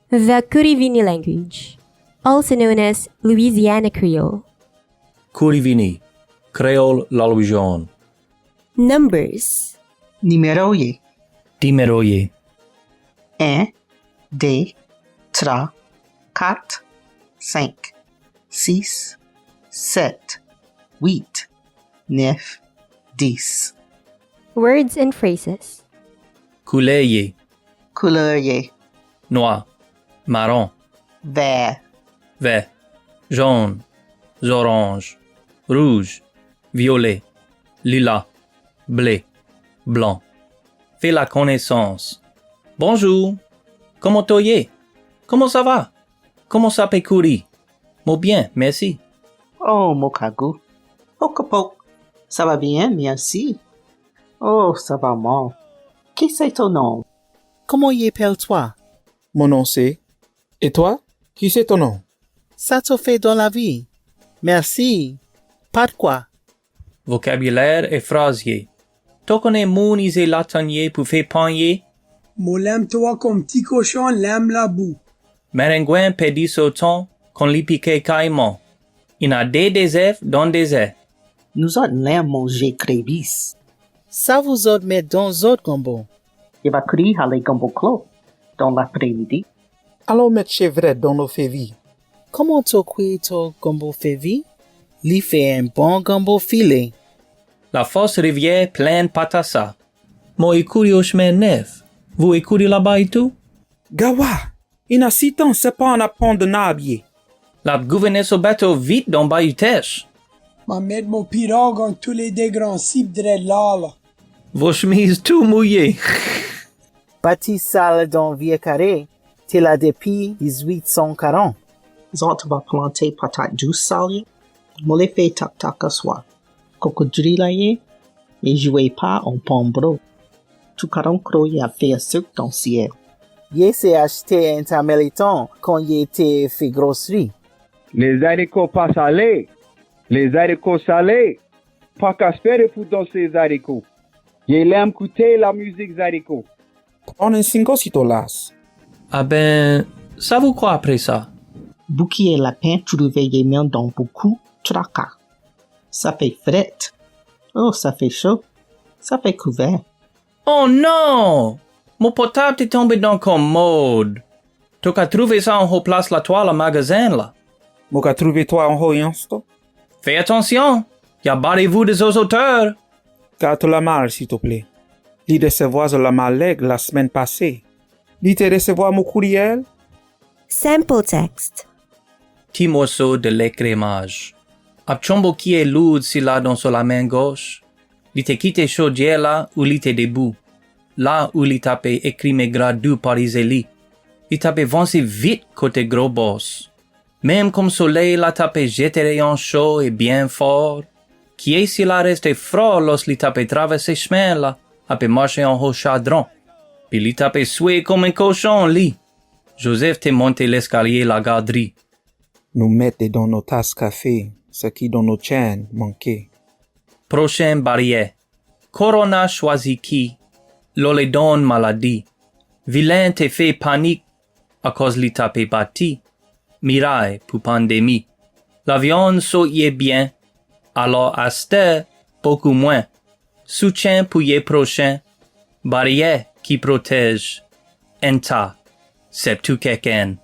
The Kouri-Vini language, also known as Louisiana Creole. Kouri-Vini, Creole la Louisiane. Numbers. Numéroyer. Dimeroyer. 1, 2, 3, 4, 5, 6, 7, 8, 9, 10. Words and phrases. Couleyer. Couleurier. Noir. Marron. Vert. Vert. Jaune. Orange. Rouge. Violet. Lilas. Bleu. Blanc. Fais la connaissance. Bonjour. Comment t'oyez? Comment ça va? Comment ça peut courir? Moi bien, merci. Oh, Mokagu. Okapok. Ça va bien, merci. Oh, ça va mal. Qui c'est ton nom? Comment y appelles-toi? Mon nom c'est. Et toi? Qui c'est ton nom? Ça te fait dans la vie? Merci. Pas de quoi. Vocabulaire et phrasier. Tu connais mouniser latanier pour faire panier? Moi l'aime toi comme petit cochon l'aime la boue. Merengouin pédit sauton qu'on lui piquait caïman. Il a des déserts dans des airs. Nous autres l'aime manger crévis. Ça vous autres met dans autres gombo. Il va crier à les gombo clos dans l'après-midi. Allons mettre chevrette dans nos févis. Comment tu cuis ton gombo févi? Lui fait un bon gombo filet. La fosse rivière pleine patassa. Moi écoute au chemin neuf. Vous écoutez là-bas et tout? Gawa! Il a 6 ans, c'est pas un apprendre de n'habiller. La gouvernesse au bateau vite dans Bayou Tèche. Ma mettre mon pirogue en tous les dégrants cipes de là. Vos chemises tout mouillées. Bâti salle dans vieux carré. Till a depuis 1840. Nous autres va planter patate douce salée. Moi les fait tac-tac à soir. Cocodrilayer. Et jouez pas en pombro. Tout caron croyé a fait un sucre dans le ciel. Y s'est acheté un tameliton quand y était fait grosserie. Les haricots pas salés. Les haricots salés. Pas qu'aspérer pour dans ces haricots. Il aime écouter la musique haricots. On est 5 aussitôt las. Ah ben, ça vous quoi après ça? Bouki et lapin trouvaient les mains dans beaucoup tracas. Ça fait fret. Oh, ça fait chaud. Ça fait couvert. Oh non! Mon portable est tombé dans commode. Tu as trouvé ça en haut place la toile au magasin là. Moka trouvé toi en haut insto? Fais attention! Y a barrez-vous des auteurs! Garde la malle, s'il te plaît. Li recevoir la malle la semaine passée. Li te recevoir mon courriel? Sample text. Petit morceau de l'écrémage. Ab chombo qui est lourd si là dans sur la main gauche. Li te quitté chaudière là ou li te debout. Là où li tape écrimé gradu par Iseli. Li tape avancé vite côté gros boss. Même comme soleil la tape jeté rayon chaud et bien fort. Qui est si la resté froid lorsque li tape traversé chemin là, a pu marcher en haut chadron. Puis li tape soué comme un cochon li. Joseph te monté l'escalier la garderie. Nous mettons dans nos tasses café, ce qui dans nos chaînes manquait. Prochaine barrière. Corona choisit qui? L'olédon maladie. Vilain te fait panique à cause li tape bâti. Miraille pour pandémie. La viande saute bien. Alors à cette beaucoup moins. Soutien pour les prochains. Barrière qui protège. Enta. C'est tout quelqu'un.